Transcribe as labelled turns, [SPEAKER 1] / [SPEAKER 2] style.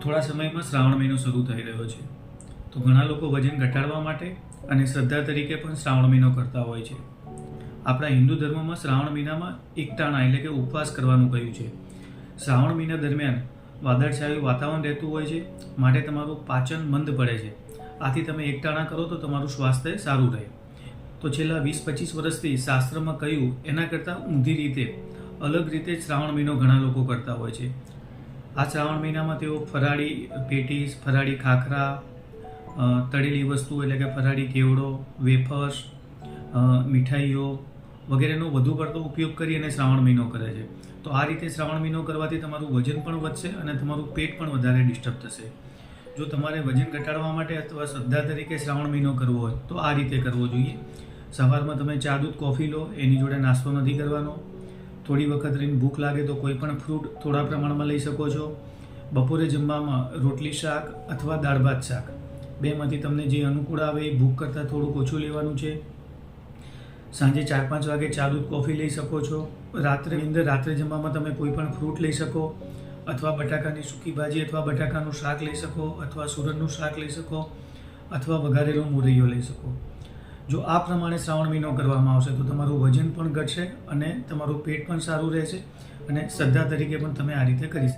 [SPEAKER 1] થોડા સમયમાં શ્રાવણ મહિનો શરૂ થઈ રહ્યો છે, તો ઘણા લોકો વજન ઘટાડવા માટે અને શ્રદ્ધા તરીકે પણ શ્રાવણ મહિનો કરતા હોય છે. આપણા હિન્દુ ધર્મમાં શ્રાવણ મહિનામાં એકટાણા એટલે કે ઉપવાસ કરવાનું કહ્યું છે. શ્રાવણ મહિના દરમિયાન વાદળછાયું વાતાવરણ રહેતું હોય છે, માટે તમારું પાચન મંદ પડે છે. આથી તમે એકટાણા કરો તો તમારું સ્વાસ્થ્ય સારું રહે. તો છેલ્લા 20-25 વર્ષથી શાસ્ત્રમાં કહ્યું એના કરતાં ઊંધી રીતે અલગ રીતે શ્રાવણ મહિનો ઘણા લોકો કરતા હોય છે. આ શ્રાવણ મહિનામાં તેઓ ફરાળી પેટીસ, ફરાળી ખાખરા, તળેલી વસ્તુ એટલે કે ફરાળી કેવડો, વેફર્સ, મીઠાઈઓ વગેરેનો વધુ પડતો ઉપયોગ કરી અને શ્રાવણ મહિનો કરે છે. તો આ રીતે શ્રાવણ મહિનો કરવાથી તમારું વજન પણ વધશે અને તમારું પેટ પણ વધારે ડિસ્ટર્બ થશે. જો તમારે વજન ઘટાડવા માટે અથવા શ્રદ્ધા તરીકે શ્રાવણ મહિનો કરવો હોય તો આ રીતે કરવો જોઈએ. સવારમાં તમે ચા દૂધ કોફી લો, એની જોડે નાસ્તો નથી કરવાનો. થોડી વખત રહીને ભૂખ લાગે તો કોઈ પણ ફ્રૂટ થોડા પ્રમાણમાં લઈ શકો છો. બપોરે જમવામાં રોટલી શાક અથવા દાળ ભાત શાક બેમાંથી તમને જે અનુકૂળ આવે એ ભૂખ કરતાં થોડુંક ઓછું લેવાનું છે. સાંજે 4-5 વાગે ચા દૂધ કોફી લઈ શકો છો. રાત્રે જમવામાં તમે કોઈ પણ ફ્રૂટ લઈ શકો, અથવા બટાકાની સૂકી ભાજી અથવા બટાકાનું શાક લઈ શકો, અથવા સુરણનું શાક લઈ શકો, અથવા વઘારેલો મોરૈયો લઈ શકો. જો આ પ્રમાણે શ્રાવણ મહિનો કરવામાં આવશે તો તમારું વજન પણ ઘટશે અને તમારું પેટ પણ સારું રહેશે અને શ્રદ્ધા તરીકે પણ તમે આ રીતે કરી શકો.